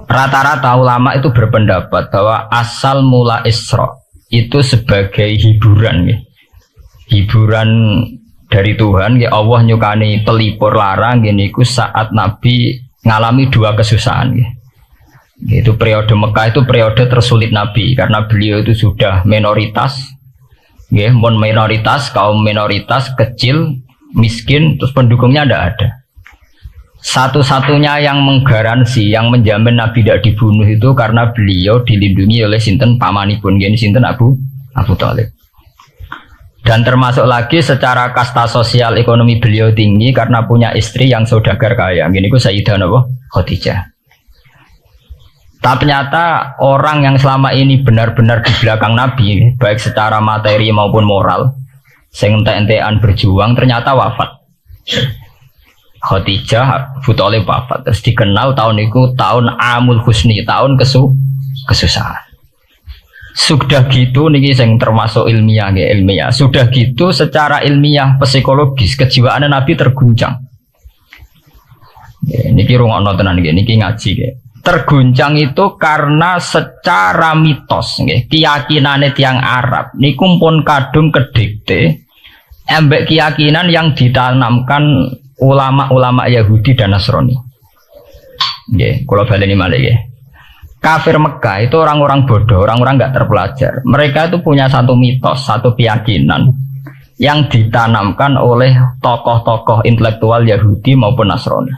Rata-rata ulama itu berpendapat bahwa asal mula Isra itu sebagai hiburan ya. Hiburan dari Tuhan ya, Allah nyukani pelipur larang gini ku saat Nabi ngalami dua kesusahan ya. Itu periode Mekah itu periode tersulit Nabi karena beliau itu sudah minoritas ya, minoritas, kaum minoritas kecil, miskin, terus pendukungnya tidak ada. Satu-satunya yang menggaransi, yang menjamin Nabi tidak dibunuh itu karena beliau dilindungi oleh sinten pamanipun, gini sinten Abu Thalib. Dan termasuk lagi secara kasta sosial ekonomi beliau tinggi karena punya istri yang saudagar kaya. Gini ku Sayyidah Khadijah. Tapi ternyata orang yang selama ini benar-benar di belakang Nabi, baik secara materi maupun moral, sing ente-entean berjuang, ternyata wafat. Khadijah Abu Thalib wafat, terus dikenal tahun itu tahun Amul Husni, tahun kesusahan. Sudah gitu niki sing termasuk ilmiah nggih, ilmiah. Sudah gitu secara ilmiah psikologis kejiwaan Nabi terguncang. Niki rungokno tenan nggih, niki ngaji nggih. Terguncang itu karena secara mitos nggih, keyakinane tiyang Arab niku pun kadung kedikte ambek keyakinan yang ditanamkan ulama-ulama Yahudi dan Nasrani. Nggih, kula baleni malih nggih. Kafir Mekah itu orang-orang bodoh, orang-orang enggak terpelajar. Mereka itu punya satu mitos, satu keyakinan yang ditanamkan oleh tokoh-tokoh intelektual Yahudi maupun Nasrani.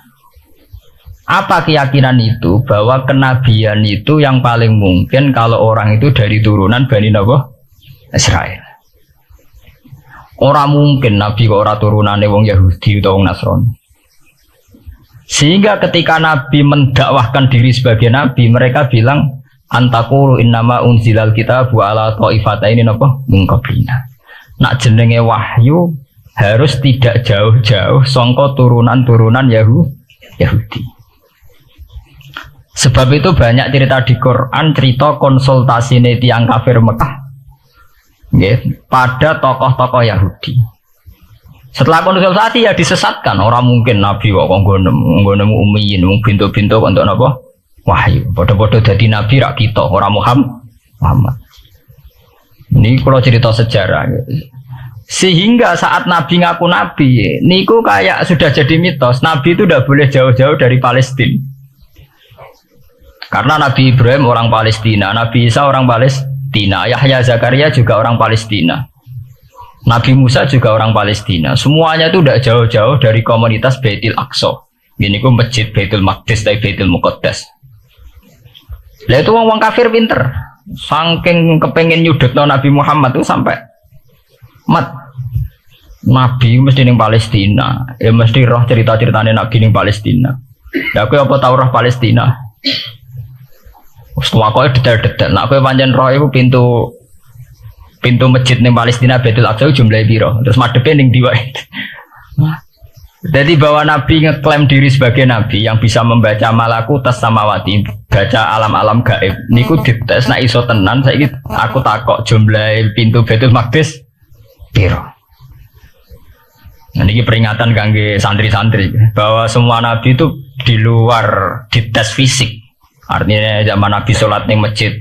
Apa keyakinan itu? Bahwa kenabian itu yang paling mungkin kalau orang itu dari turunan Bani Israel. Orang mungkin Nabi kok ora turunane wong Yahudi atau wong Nasrani. Sehingga ketika Nabi mendakwahkan diri sebagai Nabi, mereka bilang antakulu innama unzilal kitabu ala ta'ifataini min qablina. Nak jenenge wahyu harus tidak jauh-jauh sangka turunan-turunan Yahudi. Sebab itu banyak cerita di Quran, cerita konsultasi tiyang kafir Mekah pada tokoh-tokoh Yahudi. Setelah konsultasi ya disesatkan. Orang mungkin Nabi kok nggone ummiyin, bintu-bintu untuk napa? Wahyu. Padha-padha dadi nabi rak kita, orang Muhammad. Ini kalau cerita sejarah. Sehingga saat Nabi ngaku Nabi, niku kayak sudah jadi mitos. Nabi itu tidak boleh jauh-jauh dari Palestina. Karena Nabi Ibrahim orang Palestina, Nabi Isa orang Palestina, Yahya Zakaria juga orang Palestina, Nabi Musa juga orang Palestina. Semuanya itu tidak jauh-jauh dari komunitas Baitul Aqsa. Ini ku masjid Baitul Maqdis dan Baitul Muqaddas. Lah itu wong kafir pinter, saking kepengen nyudutno Nabi Muhammad itu sampai Nabi mesti ning Palestina, ya mesti roh cerita-ceritane Nabi ning Palestina. Ya kowe apa tau roh Palestina? Semua kau detail-detail. Nak kau pancen roh itu pintu masjid ning Palestina Baitul Aqsa jumlahe piro? Terus madhepe ning ndi wae. Jadi bahwa Nabi ngeklaim diri sebagai Nabi yang bisa membaca malakutas samawati, baca alam-alam gaib. Niku dites nak iso tenan saiki aku takok jumlahe pintu Baitul Maqdis piro. Nah, ini peringatan kangge santri-santri bahwa semua Nabi itu di luar dites fisik. Artinya zaman Nabi sholat di masjid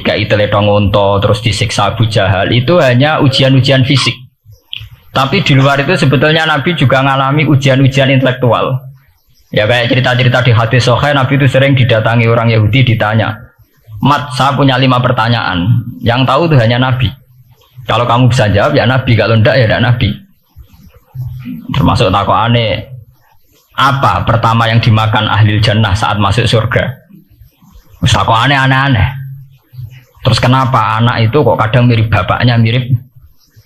kayak teletong unta terus disiksa Abu Jahal itu hanya ujian-ujian fisik. Tapi di luar itu sebetulnya Nabi juga mengalami ujian-ujian intelektual. Ya kayak cerita-cerita di hadis Sahih, Nabi itu sering didatangi orang Yahudi ditanya, "Mat, saya punya 5 pertanyaan. Yang tahu itu hanya Nabi. Kalau kamu bisa jawab ya Nabi, kalau enggak ya tidak Nabi." Termasuk takokane, apa pertama yang dimakan ahli jannah saat masuk surga? Takokane aneh-aneh. Terus kenapa anak itu kok kadang mirip bapaknya, mirip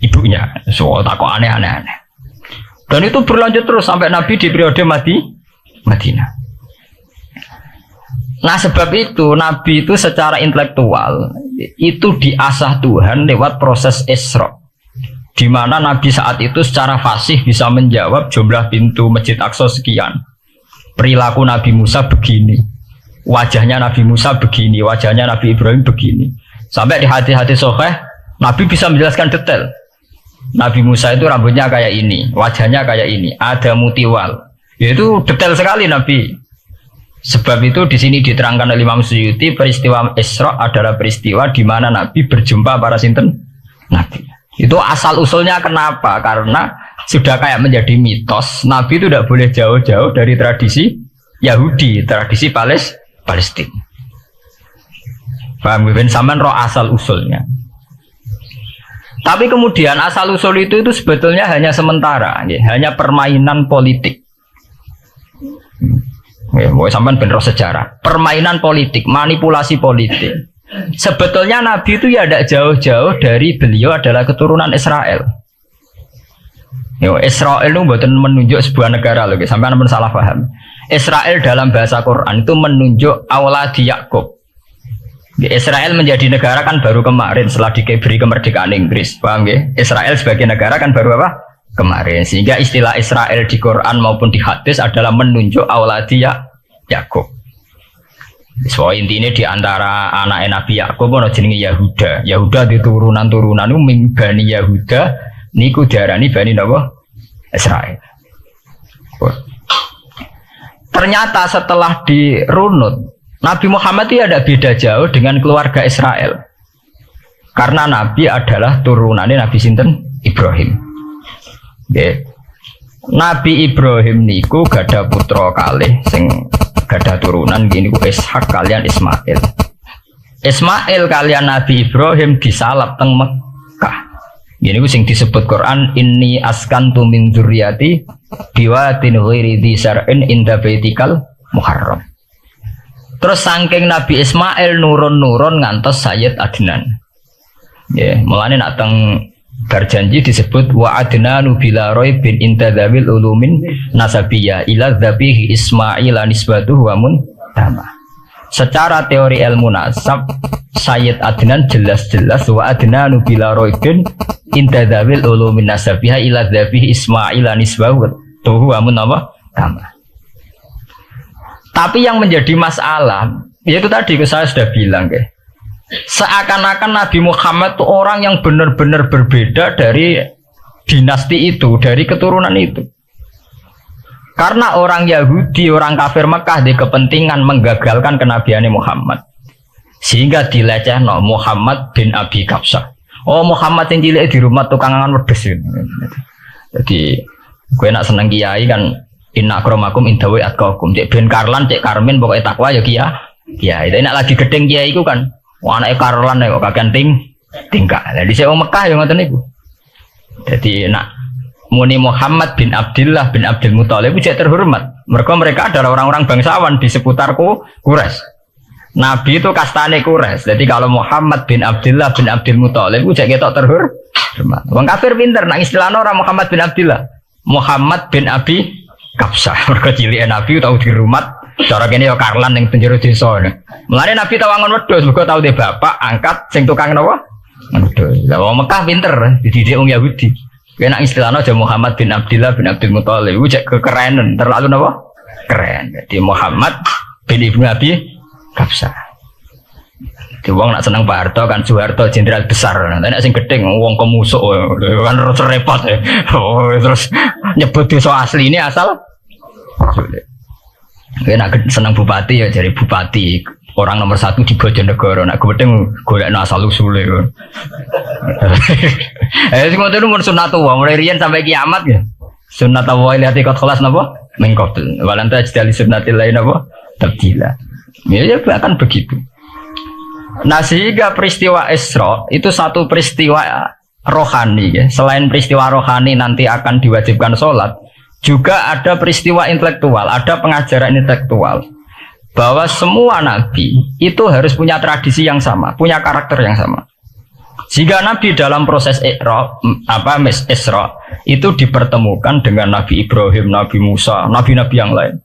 ibunya? Soal takokane aneh-aneh. Dan itu berlanjut terus sampai Nabi di periode Madinah. Nah sebab itu Nabi itu secara intelektual itu diasah Tuhan lewat proses Isra, di mana Nabi saat itu secara fasih bisa menjawab jumlah pintu Masjid Aqsa sekian. Perilaku Nabi Musa begini, wajahnya Nabi Musa begini, wajahnya Nabi Ibrahim begini. Sampai di hadis-hadis Sahih Nabi bisa menjelaskan detail. Nabi Musa itu rambutnya kayak ini, wajahnya kayak ini, ada mutiwal. Itu detail sekali Nabi. Sebab itu di sini diterangkan oleh Imam Suyuti, peristiwa Isra adalah peristiwa di mana Nabi berjumpa para sinten Nabi. Itu asal usulnya kenapa? Karena sudah kayak menjadi mitos, Nabi itu tidak boleh jauh-jauh dari tradisi Yahudi, tradisi Palestina. Paham ben sampean roh asal usulnya. Tapi kemudian asal usul itu sebetulnya hanya sementara, ya, hanya permainan politik. Mau sampean ben roh sejarah, permainan politik, manipulasi politik. Sebetulnya Nabi itu ya tidak jauh-jauh dari beliau adalah keturunan Israel. Yo, Israel itu bukan menunjuk sebuah negara loh, sampean pun salah paham. Israel dalam bahasa Quran itu menunjuk auladi Yakub. Israel menjadi negara kan baru kemarin setelah diberi kemerdekaan Inggris, paham ya? Israel sebagai negara kan baru apa? Kemarin, sehingga istilah Israel di Quran maupun di hadis adalah menunjuk auladi Yakub. So intinya di antara anak Nabi Yakub ono jenenge Yahuda. Yahuda di turunan-turunan itu Bani Yahuda niku diarani Bani napa? Israel. Ternyata setelah dirunut Nabi Muhammad itu ada beda jauh dengan keluarga Israel. Karena Nabi adalah turunannya Nabi sinten Ibrahim. Okay. Nabi Ibrahim niku gada putra kalih sing gada turunan gini ku Ishak kalian Ismail. Ismail kalian Nabi Ibrahim disalap teng Mekah. Gini ku sing disebut Quran inni askantu min dzurriyyati biwatin ghairi dzi sar'in inda baitikal muharram. Terus saking Nabi Ismail nurun-nurun ngantos Sayyid Adnan. Ya, mulane nak teng berjanji disebut wa adnanu bila bin intadzabil ulumin nasabiyya ila dzabihi Ismail nisbatuhu wa muntama. Secara teori ilmu nasab Sayyid Adnan jelas-jelas wa adnanu bila bin intadzabil ulumin nasabiyya ila dzabihi Ismail nisbatuhu wa muntama. Tapi yang menjadi masalah yaitu tadi saya sudah bilang ya. Seakan-akan Nabi Muhammad itu orang yang benar-benar berbeda dari dinasti itu, dari keturunan itu. Karena orang Yahudi, orang kafir Mekah di kepentingan menggagalkan kenabian Muhammad. Sehingga dilecehno Muhammad bin Abi Kabsah. Oh Muhammad yang cilik di rumah tukang angan wedes. Jadi gue nak seneng kiai kan inna akramakum indawi atqakum. Cek Ben Karlan, cek Karmin pokoknya takwa ya kiai. Tapi nak lagi gedeng kiai itu kan wah anake Karlan kok kakean tingkah. Lah dhisik wong Mekah ya ngoten niku. Jadi nak muni Muhammad bin Abdullah bin Abdul Muthalib itu terhormat. Mereka adalah orang-orang bangsawan di seputar Quraisy. Nabi itu kastane Quraisy. Jadi kalau Muhammad bin Abdullah bin Abdul Muthalib itu jek ketok terhormat. Wong kafir pinter nang istilahna ora Muhammad bin Abdullah. Muhammad bin Abi Kabsah. Mergo cilike Nabi tau dirumat. Cara kene yo Karlan ning penjara desa. Mulane Nabi tau angon wedhus, mergo tau de bapak angkat sing tukang napa? Wedhus. Lah wong Mekah pinter, dididik wong Yahudi. Kena istilahna aja Muhammad bin Abdullah bin Abdul Muthalib. Iku cek kekerenan, terlalu napa? Keren. Jadi Muhammad bin Ibnu Abi Kabsah. Di wong nak seneng Pak Harto kan Soeharto jenderal besar. Nek sing gedeng wong kemusuk kan terus repot ya. Oh, terus nyebut desa asli ini asal nak seneng bupati ya jadi bupati orang nomor 1 di Bojonegoro. Nak gedeng golek asal usule. Sing ngoten mun sunatullah mulai riyen sampai kiamat ya. Sunatullah ilati qad khalas napa? Mengqabl. Walanta jadi sunnatil lain napa? Tabdila. Ya akan begitu. Nah sehingga peristiwa Isra itu satu peristiwa rohani ya. Selain peristiwa rohani nanti akan diwajibkan sholat, juga ada peristiwa intelektual, ada pengajaran intelektual bahwa semua nabi itu harus punya tradisi yang sama, punya karakter yang sama. Jika nabi dalam proses Isra itu dipertemukan dengan Nabi Ibrahim, Nabi Musa, nabi-nabi yang lain.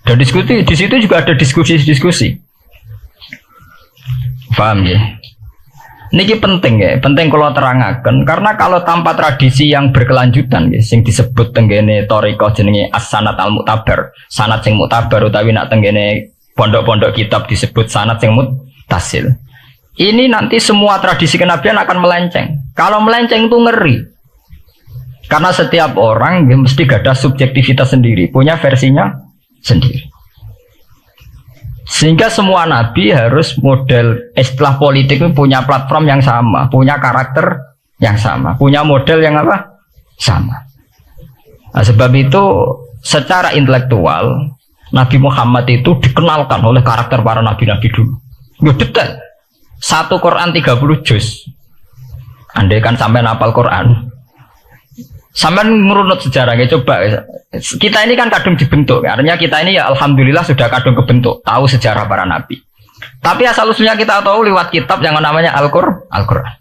Dan diskusi di situ juga ada diskusi-diskusi. Paham ya? Niki penting ya, penting kalau terangaken karena kalau tanpa tradisi yang berkelanjutan ya, sing disebut tenggene thariqah jenenge as-sanad al-mu'tabar, sanad sing mu'tabar utawi nak tenggene pondok-pondok kitab disebut sanad sing muttasil. Ini nanti semua tradisi kenabian akan melenceng. Kalau melenceng itu ngeri. Karena setiap orang ya, mesti ada subjektivitas sendiri, punya versinya sendiri. Sehingga semua nabi harus model istilah politik itu punya platform yang sama, punya karakter yang sama, punya model yang apa? Sama. Nah, sebab itu secara intelektual Nabi Muhammad itu dikenalkan oleh karakter para nabi-nabi dulu. Ya detail. Satu Quran 30 juz. Andai kan sampai hafal Quran. Sampai ngurunut sejarahnya coba. Kita ini kan kadung dibentuk. Artinya kita ini ya alhamdulillah sudah kadung kebentuk, tahu sejarah para nabi. Tapi asal usulnya kita tahu lewat kitab yang namanya Al-Qur'an.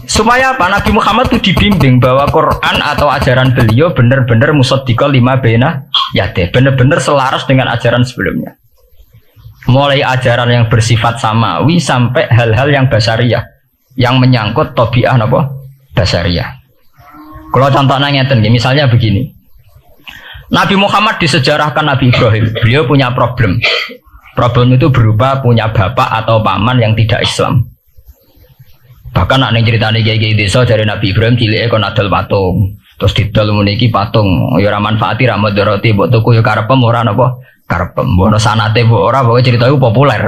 Supaya apa? Nabi Muhammad itu dibimbing bahwa Quran atau ajaran beliau benar-benar musaddiqal lima baina yadayhi, benar-benar selaras dengan ajaran sebelumnya. Mulai ajaran yang bersifat samawi sampai hal-hal yang basariyah, yang menyangkut tabiat apa? Basariyah. Kalau contohnya ngeten, misalnya begini. Nabi Muhammad disejarahkan Nabi Ibrahim. Beliau punya problem. Problem itu berupa punya bapak atau paman yang tidak Islam. Bahkan nak ceritanya kiai-kiai desa dari Nabi Ibrahim cilik kon adol patung. Terus didol meniki patung. Ya ora manfaati ra mudarati mbok tuku ya karepem ora napa? Karepem. Mbok sanate mbok ora pokoke cerita itu populer.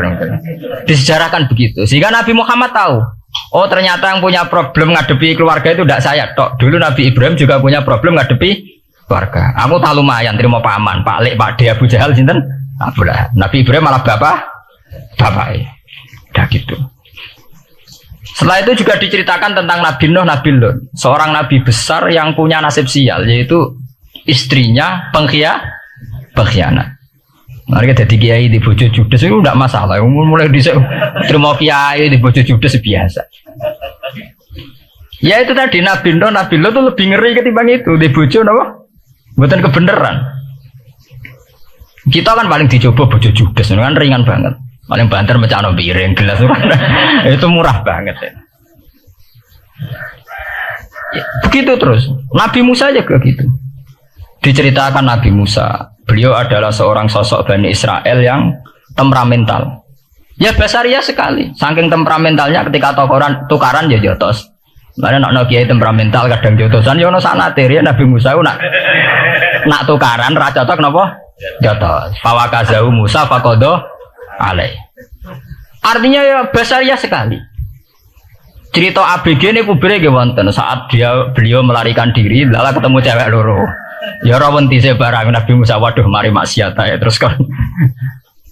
Disejarahkan begitu. Sehingga Nabi Muhammad tahu. Oh ternyata yang punya problem ngadepi keluarga itu tidak saya tok. Dulu Nabi Ibrahim juga punya problem ngadepi keluarga. Aku tak lumayan terima paman, Pak Lek, Pak De, Abu Jahal sinten? Abu Lahab. Nabi Ibrahim malah bapak. Udah gitu. Setelah itu juga diceritakan tentang Nabi Nuh, Nabi Lut, seorang nabi besar yang punya nasib sial, yaitu istrinya pengkhianat. Mereka jadi kiai di bojo judes itu tidak masalah. Mulai di terima kiai di bojo judes biasa. Ya itu tadi Nabi Nuh, Nabi Lut itu lebih ngeri ketimbang itu di bojo apa? Bukan kebenaran. Kita kan paling dicoba bojo judes, kan ringan banget. Paling banter macam piring gelas itu murah banget. Ya, begitu terus. Nabi Musa juga gitu. Diceritakan Nabi Musa. Beliau adalah seorang sosok Bani Israel yang temperamental. Ya basaria sekali. Saking temperamentalnya ketika tukaran ya jotos. Karena nak kiai temperamental kadang jotosan. Ya ono sanate ya Nabi Musa nak tukaran ra cocok napa? Jotos. Fawakazahu Musa faqadha alai. Artinya ya basaria sekali. Cerita ABG ini kubire nggih wonten saat beliau melarikan diri lala ketemu cewek loro. Ya ora wenti se barang Nabi Musa waduh mari maksiat ya terus kan.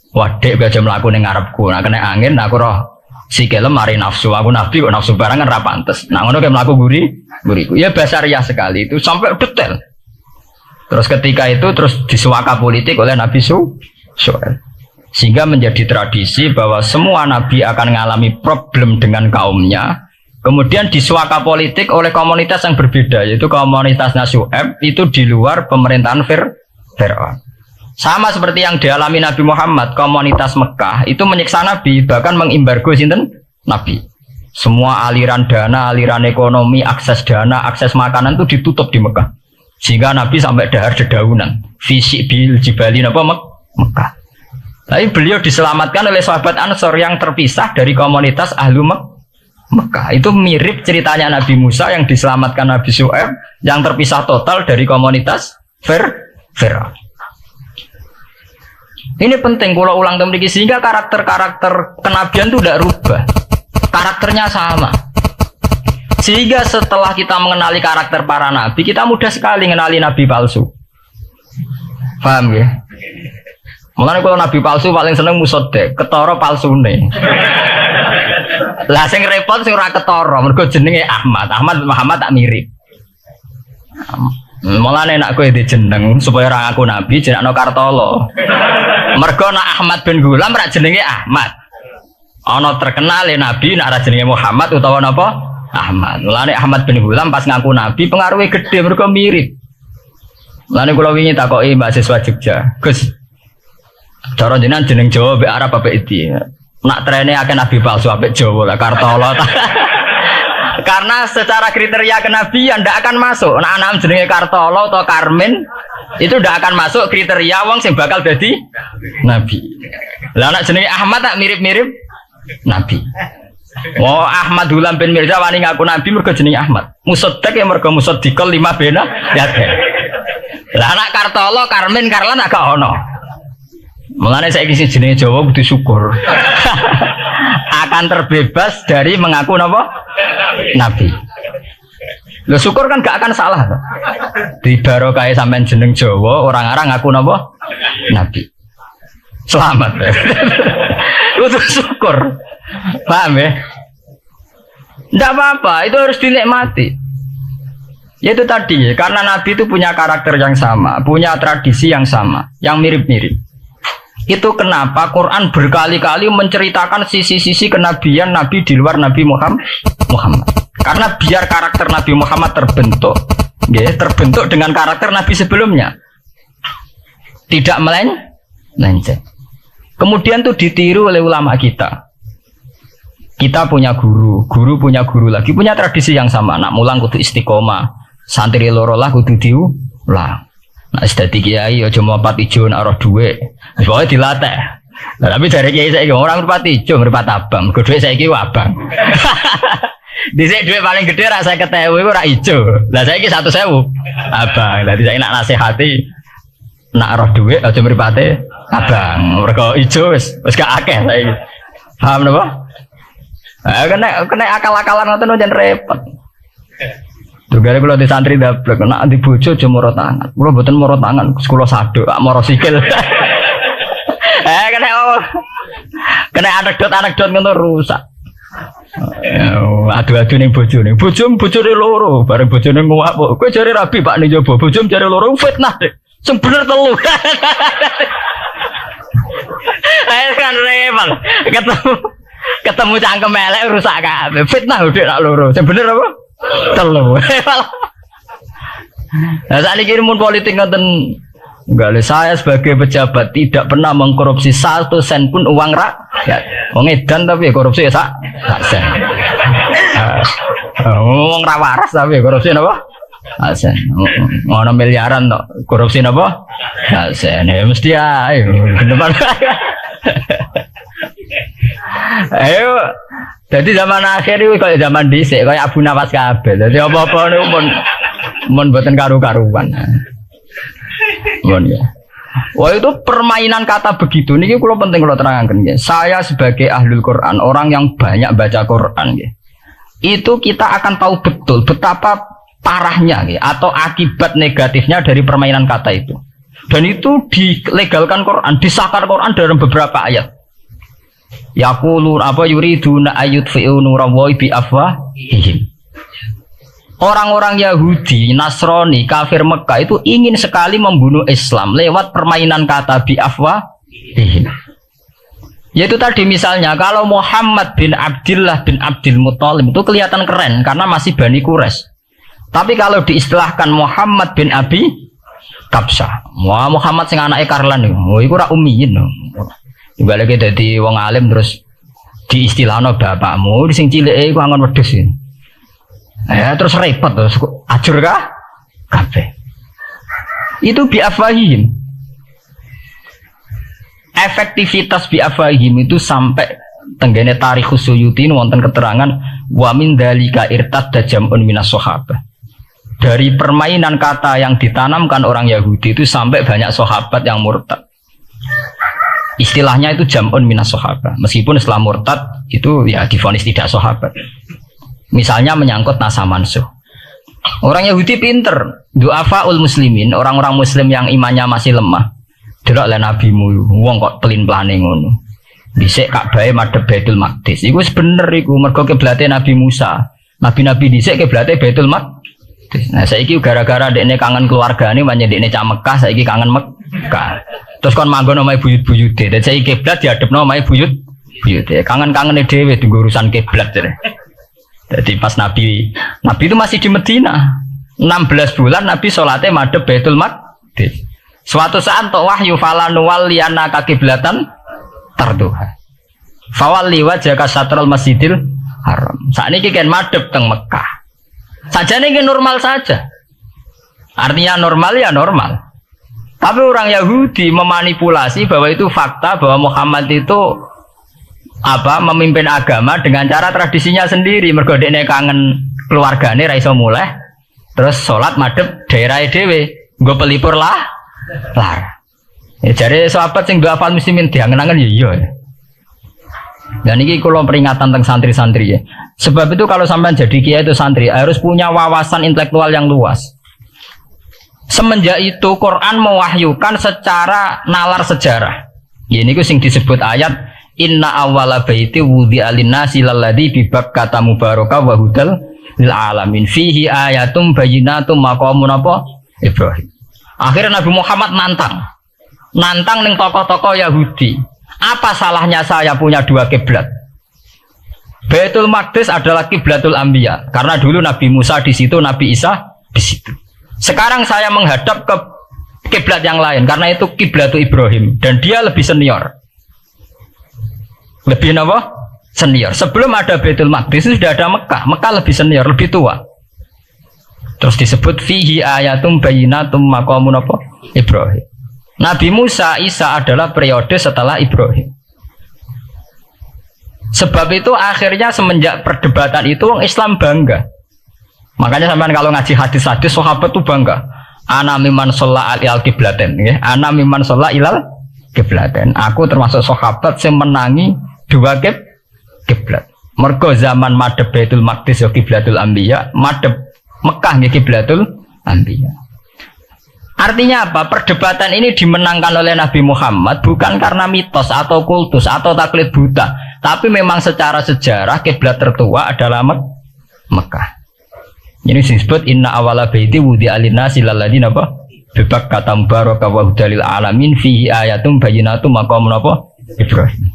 Wadek aja mlaku ning ngarepku. Nah kena angin aku roh sikile mari nafsu. Aku nabi kok nafsu barang kan ra pantes. Nah ngono ke mlaku guriku. Ya basaria sekali itu sampai detail. Terus ketika itu terus disuaka politik oleh Nabi Syuaib. Sehingga menjadi tradisi bahwa semua nabi akan mengalami problem dengan kaumnya. Kemudian disuaka politik oleh komunitas yang berbeda, yaitu komunitas Syuaib itu di luar pemerintahan Fir'aun. Sama seperti yang dialami Nabi Muhammad, komunitas Mekah itu menyiksa Nabi, bahkan mengimbargo sinten Nabi. Semua aliran dana, aliran ekonomi, akses dana, akses makanan itu ditutup di Mekah. Sehingga Nabi sampai dahar dedaunan, fisik bil jibalin apa Mekah. Tapi beliau diselamatkan oleh sahabat Ansor yang terpisah dari komunitas Ahlu Mekah. Itu mirip ceritanya Nabi Musa yang diselamatkan Nabi Syuaib yang terpisah total dari komunitas Fir'aun. Ini penting kalau ulang temriki sehingga karakter-karakter kenabian itu tidak rubah. Karakternya sama. Sehingga setelah kita mengenali karakter para nabi, kita mudah sekali mengenali nabi palsu. Paham ya? Makanya kalau nabi palsu paling seneng musodek, ketara palsune. Lah sing repot sing ora ketara, mergo jenenge Ahmad. Muhammad tak mirip. Mulane nek kowe jeneng supaya ora ngaku nabi jenengno Kartolo. Mergo nek Ahmad bin Gulam ora jenenge Ahmad. Ana terkenal nabi nek ora jenenge Muhammad utawa napa? Ahmad. Mulane Ahmad bin Gulam pas ngaku nabi pengaruhe gede mergo mirip. Mulane kula wingi takoki mahasiswa Jogja, Gus. Cara jenengan jeneng Jawa mbek Arab apa iki? Nak trene akeh nabi palsu ambek Jawa lah Kartolo. Karena secara kriteria kenabian ndak akan masuk. Nah anak jenenge Kartolo atau Karmen itu ndak akan masuk kriteria wong sing bakal dadi nabi. Lah anak jenenge Ahmad tak mirip-mirip nabi. Oh Ahmad Hulam bin Mirza wani ngaku nabi mergo jenenge Ahmad. Musaddiq ya mergo musaddiqal lima bena ya. Lah anak Kartolo, Karmen, Karlan agak ono. Mulane saiki sing jenenge Jawa kudu syukur. Akan terbebas dari mengaku napa? Nabi. Lho syukur kan gak akan salah. Di barokah sampean jeneng Jawa, orang-orang ngaku napa? Nabi. Selamat. Kudu syukur. Paham ya? Tidak apa-apa, itu harus dinikmati. Ya itu tadi, karena Nabi itu punya karakter yang sama, punya tradisi yang sama, yang mirip-mirip. Itu kenapa Quran berkali-kali menceritakan sisi-sisi kenabian Nabi di luar Nabi Muhammad. Karena biar karakter Nabi Muhammad terbentuk, ya, terbentuk dengan karakter Nabi sebelumnya. Tidak melenceng. Kemudian itu ditiru oleh ulama kita. Kita punya guru punya guru lagi, punya tradisi yang sama. Nak mulang kudu istiqomah, santri loro lah kudu diulang. Nak dadi kiai aja mripat ijo nak roh dhuwit. Pokoke dilatih. Nah, tapi dari kiai saiki orang mripat ijo, mripat abang. Mergo dhuwit saiki abang. Dhisik dhuwit paling gedhe ra 50.000 iku ora ijo. Lah saiki 100.000 abang. Dadi saiki nak nasihati nak roh dhuwit aja mripate abang. Mergo ijo wis gak akeh saiki. Paham napa? Kena akal-akalan ngoten jan repot. Tugale kula di santri dablek kena di bojo aja moro tangan. Kula mboten moro tangan, kula saduk, moro sikil. Kena anekdot ngono rusak. Adu-adu ning bojone. Bojone loro, bareng bojone nguwak. Kowe jare rabi Pak ning jaba, bojone jare loro fitnah. Sing bener telu. Ayo kan repot. Ketemu cangkem elek rusak kabeh. Fitnah udah nak loro. Sing bener apa? Telu. Nah, saat ini mun politik ngoten enggak, saya sebagai pejabat tidak pernah mengkorupsi 1 sen pun uang rakyat. Wong edan tapi korupsi ya sak sen. Wong ra waras tapi korupsi napa? Sen. Ngono miliaran tok. Korupsi napa? Sen. Ya mesti ae. Ayo, jadi zaman akhir itu kayak zaman dhisik, kayak Abu Nawas kabeh. Jadi apa-apa niku mun mboten karu-karuan. Mun ya. Wah itu permainan kata begitu niki kula penting kula terangaken nggih. Saya sebagai ahlul Quran, orang yang banyak baca Quran nggih. Itu kita akan tahu betul betapa parahnya nggih atau akibat negatifnya dari permainan kata itu. Dan itu dilegalkan Quran, disahkan Quran dalam beberapa ayat. Yaqulu apa yuriduna ayutfi'u nurallahi bi afwahihim. Orang-orang Yahudi, Nasrani, kafir Mekah itu ingin sekali membunuh Islam lewat permainan kata bi afwahihim. Yaitu tadi misalnya kalau Muhammad bin Abdullah bin Abdul Muthalib itu kelihatan keren karena masih Bani Quraisy. Tapi kalau diistilahkan Muhammad bin Abi Kabsah, wah Muhammad sing anake Karlan niku, iku ora ummiyin. Ibaratnya dadi wong alim terus diistilahno bapakmu sing cileke iku angon wedhus. Ya terus repot terus ajur kah? Kabeh. Itu biafahim. Efektivitas biafahim itu sampai tenggene Tarikhus Suyuti wonten keterangan wa min dzalika irtadda jam'un minas sahabah. Dari permainan kata yang ditanamkan orang Yahudi itu sampai banyak sahabat yang murtad. Istilahnya itu jam'un minas sahabah. Meskipun setelah murtad itu ya divonis tidak sahabat. Misalnya menyangkut nasa mansuh. Orang Yahudi pinter, du'afaul muslimin, orang-orang muslim yang imannya masih lemah. Delok le nabimu, wong kok pelin-pelane ngono. Dhisik Ka'bah madhep Baitul Maqdis. Iku wis bener iku mergo kiblate Nabi Musa. Nabi-nabi dhisik kiblate Baitul Maqdis. Nah saiki gara-gara dekne kangen keluargane banyak dekne cak Mekah, saiki kangen Mekah. Terus kon manggon omahe buyut-buyute. Dan saiki kiblat diadepno omahe buyut-buyute. Kangen-kangene dhewe dienggo urusan kiblat jare. Jadi pas Nabi itu masih di Medina. 16 bulan Nabi salatnya madhep Baitul Maqdis. Suatu saat tok wahyu falanu walliyana kiblatan tarduha. Fawalli wajhaka satrul Masjidil Haram. Sakniki kan madhep teng Mekah. Sajane iki normal saja. Artinya normal ya normal. Tapi orang Yahudi memanipulasi bahwa itu fakta bahwa Muhammad itu memimpin agama dengan cara tradisinya sendiri. Mergo dekne kangen keluargane ra iso muleh. Terus salat madhep daerah dhewe, nggo pelipur lah. Jare sahabat sing doa fal muslimin diangen-angen ya iya. Dan ini kalau peringatan tentang santri-santri ya. Sebab itu kalau sampai jadi kiai itu santri harus punya wawasan intelektual yang luas. Semenjak itu Quran mewahyukan secara nalar sejarah. Ya, ini sing disebut ayat Inna awwala baiti wudi'a lin-nasi lalladzi bi Bakkata mubarakah wa hudal lil alamin fihi ayatum bayyinatum maqamun apa Ibrahim. Akhirnya Nabi Muhammad nantang ning tokoh-tokoh Yahudi. Apa salahnya saya punya dua kiblat? Baitul Maqdis adalah kiblatul anbiya karena dulu Nabi Musa di situ, Nabi Isa di situ. Sekarang saya menghadap ke kiblat yang lain karena itu kiblatul Ibrahim dan dia lebih senior. Lebih apa? Senior. Sebelum ada Baitul Maqdis sudah ada Mekah. Mekah lebih senior, lebih tua. Terus disebut fihi ayatum bayyinatum maqamun apa? Ibrahim. Nabi Musa, Isa adalah periode setelah Ibrahim. Sebab itu akhirnya semenjak perdebatan itu orang Islam bangga. Makanya sampean kalau ngaji hadis-hadis sahabat itu bangga. Ana mimman sholla ilal qiblaten, ya. Ana mimman sholla ilal qiblaten. Aku termasuk sahabat yang menangi dua kiblat. Mergo zaman madhep Baitul Maqdis ya kiblatul anbiya, madhep Mekah ya kiblatul anbiya. Artinya apa? Perdebatan ini dimenangkan oleh Nabi Muhammad bukan karena mitos atau kultus atau taklid buta, tapi memang secara sejarah kiblat tertua adalah Mekah. Ini disebut inna awala baiti wudi'a lin-nasi lalladzi apa? Bi Bakkata mubarakah wa hudal lil alamin fihi ayatum bayyinatum maqamun apa? Ibrahim.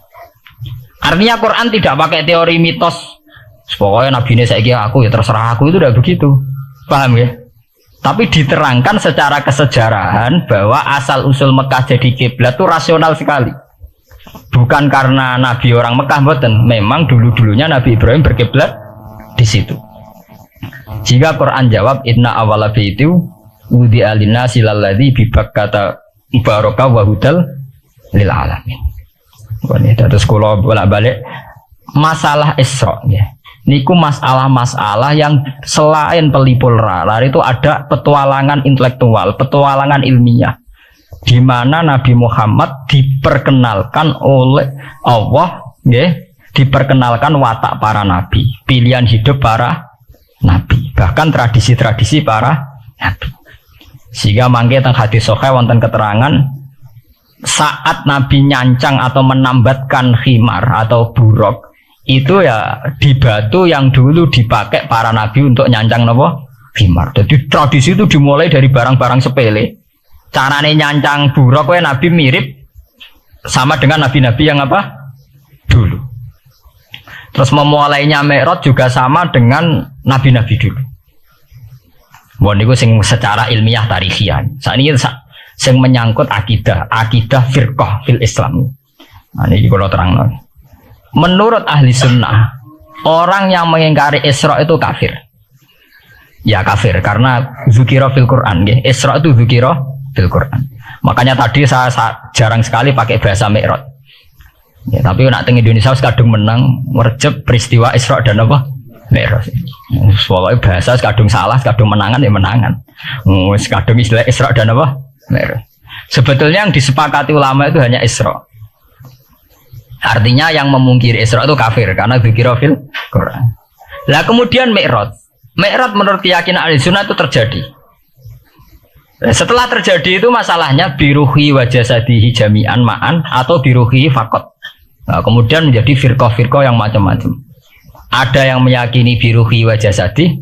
Artinya Quran tidak pakai teori mitos. Pokoknya Nabi ini saiki aku ya terserah aku, itu udah begitu. Paham ya? Tapi diterangkan secara kesejarahan bahwa asal usul Mekah jadi kiblat itu rasional sekali. Bukan karena Nabi orang Mekah, mboten. Memang dulu-dulunya Nabi Ibrahim berkiblat di situ. Jika Quran jawab inna awwala baiti wudi'a lin-nasi lalladzi bi Bakkata mubarakah wa hudal lil alamin. Ini terus kalau bolak-balik masalah Isra ya. Niku masalah-masalah yang selain pelipul ralar itu ada petualangan intelektual, petualangan ilmiah, di mana Nabi Muhammad diperkenalkan oleh Allah, ya, diperkenalkan watak para nabi, pilihan hidup para nabi, bahkan tradisi-tradisi para nabi. Sehingga mangke teng hadis sahih wonten keterangan saat Nabi nyancang atau menambatkan khimar atau buruk itu ya di batu yang dulu dipakai para nabi untuk nyancang nopo khimar. Jadi tradisi itu dimulai dari barang-barang sepele. Carane nyancang buruk we nabi mirip sama dengan nabi-nabi yang apa dulu. Terus memulainya Mi'raj juga sama dengan nabi-nabi dulu. Wah niku sing secara ilmiah tarihian. Sakniki sing menyangkut akidah firqah fil Islam. Nah niki kula terangno. Menurut ahli sunnah, orang yang mengingkari Isra itu kafir. Ya kafir karena dzikra fil Quran, ya. Isra itu dzikra fil Quran. Makanya tadi saya jarang sekali pakai bahasa Mi'raj. Ya, tapi nak teng Indonesia kadung menang merjep peristiwa Isra dan apa? Mi'raj. Soalnya bahasa kadung salah, kadung menangan ya menangan. Kadung istilah Isra dan apa? Mi'raj. Sebetulnya yang disepakati ulama itu hanya Isra. Artinya yang memungkiri Isra itu kafir karena dzikra fil Quran. Lah kemudian Mi'raj menurut keyakinan ahli sunnah itu terjadi. Setelah terjadi itu masalahnya biruhi wa jasadihi jami'an ma'an atau biruhi faqat. Nah, kemudian menjadi firqah-firqah yang macam-macam. Ada yang meyakini biruhi wa jasadi,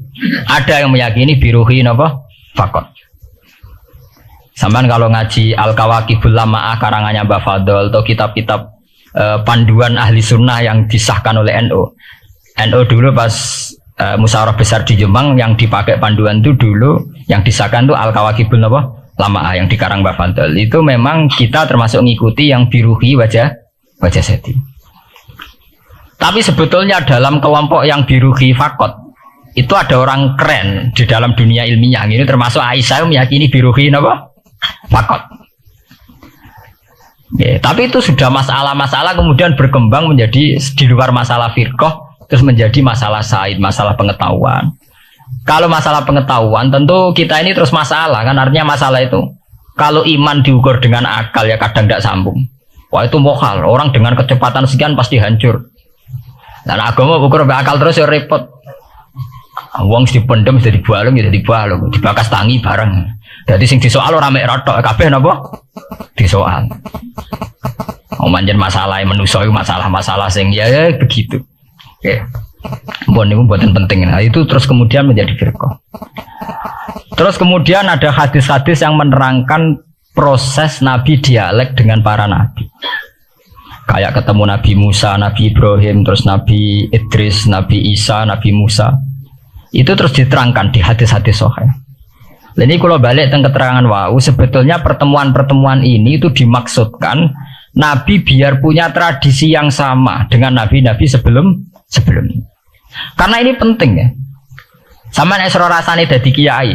ada yang meyakini biruhi napa faqat. Sampeyan kalau ngaji Al-Kawakibul Lama'ah karangannya Mbah Fadl atau kitab-kitab panduan ahli sunnah yang disahkan oleh NU. NU dulu pas musyawarah besar di Jemang yang dipakai panduan itu dulu yang disahkan itu Al-Kawakibul Lama'ah yang dikarang Mbah Fadl. Itu memang kita termasuk ngikuti yang biruhi wajah seti. Tapi sebetulnya dalam kelompok yang biruhi fakot itu ada orang keren di dalam dunia ilmiah. Ini termasuk Aisyah yang meyakini biruhi apa? Fakot. Ya, tapi itu sudah masalah-masalah kemudian berkembang menjadi di luar masalah firqah, terus menjadi masalah said, masalah pengetahuan. Kalau masalah pengetahuan tentu kita ini terus masalah kan, artinya masalah itu Kalau iman diukur dengan akal ya kadang tidak sambung. Wah itu mokal. Orang dengan kecepatan sekian pasti hancur. Dan agama ukur akal terus ya repot. Wong dipendem jadi dibalung ya dibalung, dibakas tangi bareng. Jadi sing disoal ora mek rotok kabeh napa? Disoal. Manjen masalah manusa itu masalah-masalah sing ya begitu. Oke. Mbon niku mboten penting. Nah, itu terus kemudian menjadi firqah. Terus kemudian ada hadis-hadis yang menerangkan proses Nabi dialek dengan para nabi. Kayak ketemu Nabi Musa, Nabi Ibrahim, terus Nabi Idris, Nabi Isa, Nabi Musa. Itu terus diterangkan di hadis-hadis sahih. Ini kalau balik tentang keterangan wau, sebetulnya pertemuan-pertemuan ini itu dimaksudkan Nabi biar punya tradisi yang sama dengan Nabi-Nabi sebelumnya. Karena ini penting ya. Sama nek rasane dadi kiai.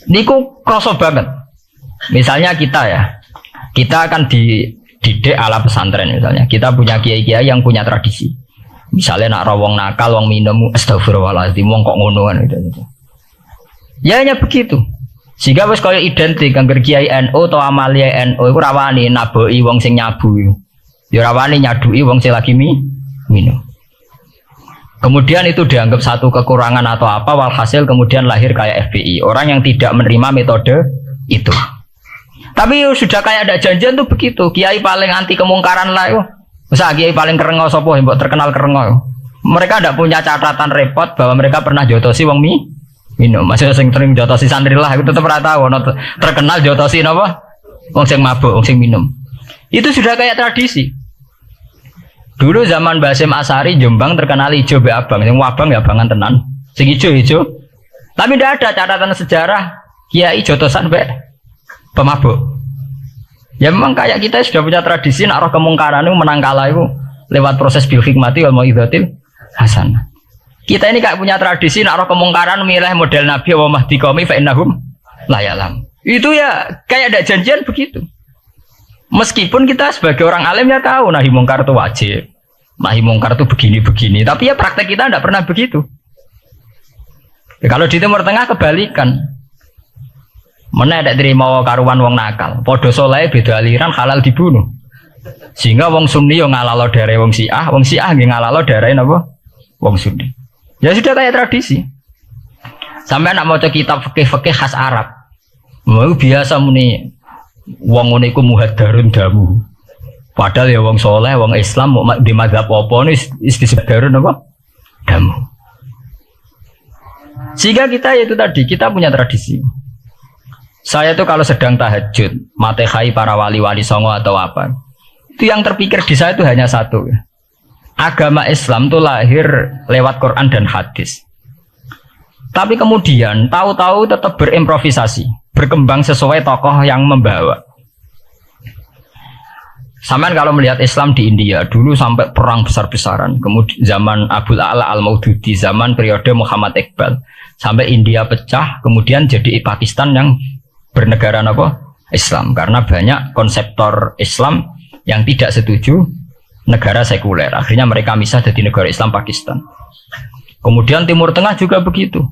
Niku kroso banget. Misalnya kita ya, kita akan dididik ala pesantren misalnya. Kita punya kiai-kiai yang punya tradisi. Misalnya nak rawong nakal, wong minum, astagfirullahaladzim, wong kok ngono kan gitu. Ya hanya begitu. Sehingga wis kaya identik angger kiai NU atau amalia NU iku rawani naboki wong sing nyabu. Ya rawani nyaduki wong sing lagi minum. Kemudian itu dianggap satu kekurangan atau apa, walhasil kemudian lahir kayak FPI. Orang yang tidak menerima metode itu. Tapi sudah kayak ada janjian tuh begitu. Kiai paling anti kemungkaran lah yo. Masa kiai paling kerengo sapa mbok terkenal kerengo. Mereka tidak punya catatan repot bahwa mereka pernah jotosi wong minum. Masih sing sering jotosi santri lah, aku tetap ora tahu terkenal jotosi napa? Wong sing mabuk, wong sing minum. Itu sudah kayak tradisi. Dulu zaman Basim Asari Jombang terkenal ijo be abang, yang wabang ya abangan tenan. Sing ijo. Tapi tidak ada catatan sejarah kiai jotosan be pemabuk. Ya memang kayak kita sudah punya tradisi nak roh kemungkaran itu menang kalah itu lewat proses bil hikmati wal mau'izatil hasanah. Kita ini kayak punya tradisi nak roh kemungkaran milih model Nabi wa mahdi qaumi fa innahum la ya'lam. Itu ya kayak ada janjian begitu. Meskipun kita sebagai orang alim ya tahu nahi mungkar itu wajib. Nahi mungkar itu begini-begini, tapi ya praktek kita tidak pernah begitu. Ya, kalau di Timur Tengah kebalikan. Mana ada terima karuan wong nakal. Podo soleh beda aliran halal dibunuh. Sehingga wong Sunni yang ngalalo daerah wong Syiah nggih ngalalo daerah napa? Wong Sunni. Ya sudah kayak tradisi. Sampai nak maca kitab fikih-fikih khas Arab. Mau biasa muni wong ngene iku muhaddarun damu. Padahal ya wong soleh, wong Islam di mazhab apa nih istisdarun apa? Damu. Sehingga kita itu tadi kita punya tradisi. Saya tuh kalau sedang tahajud, matehai para wali-wali songo atau apa, itu yang terpikir di saya itu hanya satu. Agama Islam itu lahir lewat Quran dan hadis. Tapi kemudian tahu-tahu tetap berimprovisasi, berkembang sesuai tokoh yang membawa. Sampai kalau melihat Islam di India dulu sampai perang besar-besaran, kemudian zaman Abul A'la Al-Maududi, zaman periode Muhammad Iqbal, sampai India pecah, kemudian jadi Pakistan yang bernegara apa? Islam, karena banyak konseptor Islam yang tidak setuju negara sekuler. Akhirnya mereka misah jadi negara Islam Pakistan. Kemudian Timur Tengah juga begitu.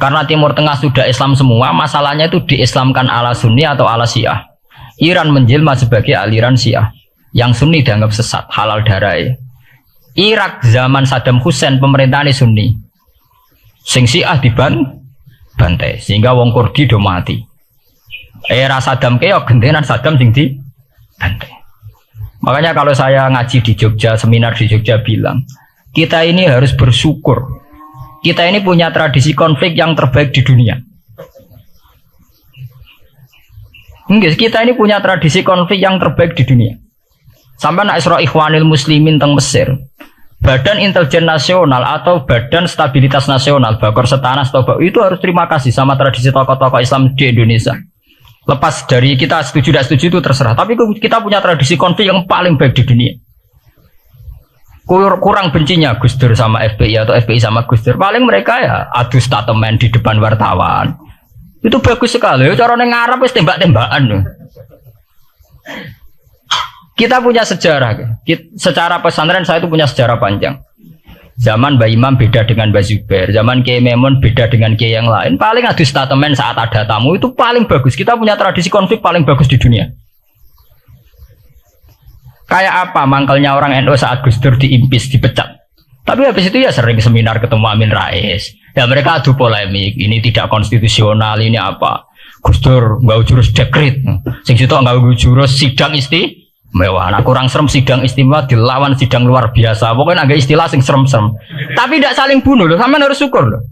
Karena Timur Tengah sudah Islam semua, masalahnya itu diislamkan ala Sunni atau ala Syiah. Iran menjelma sebagai aliran Syiah. Yang Sunni dianggap sesat, halal darah. Irak zaman Saddam Hussein pemerintahan Sunni. Sing Syiah dibantai, sehingga wong Kurdi do mati. Era Saddam keok gentenan Saddam sing di bantai. Makanya kalau saya ngaji di Jogja, seminar di Jogja bilang, kita ini harus bersyukur. Kita ini punya tradisi konflik yang terbaik di dunia. Enggak, kita ini punya tradisi konflik yang terbaik di dunia. Sampai nak Isra Ikhwanil Muslimin teng Mesir, Badan Intelijen Nasional atau Badan Stabilitas Nasional, Bakor Setanas itu harus terima kasih sama tradisi tokoh-tokoh Islam di Indonesia. Lepas dari kita setuju tidak setuju itu terserah. Tapi kita punya tradisi konflik yang paling baik di dunia. Kurang bencinya Gus Dur sama FPI atau FPI sama Gus Dur. Paling mereka ya adu statement di depan wartawan. Itu bagus sekali. Cara neng Arab wis tembak-tembakan. Kita punya sejarah. Secara pesantren saya itu punya sejarah panjang. Zaman Mbak Imam beda dengan Mbak Zubair, zaman Kiai Memun beda dengan Kiai yang lain. Paling adu statement saat ada tamu itu paling bagus. Kita punya tradisi konflik paling bagus di dunia. Kayak apa mangkelnya orang NU saat Gus Dur diimpis, dipecat. Tapi habis itu ya sering seminar ketemu Amin Rais. Ya mereka adu polemik, ini tidak konstitusional, ini apa. Gus Dur nggak jurus dekret. Sing situ nggak jurus sidang mewah, nah kurang serem sidang istimewa dilawan sidang luar biasa. Pokoknya agak istilah sing serem-serem. Tapi tidak saling bunuh loh, sampean harus syukur loh.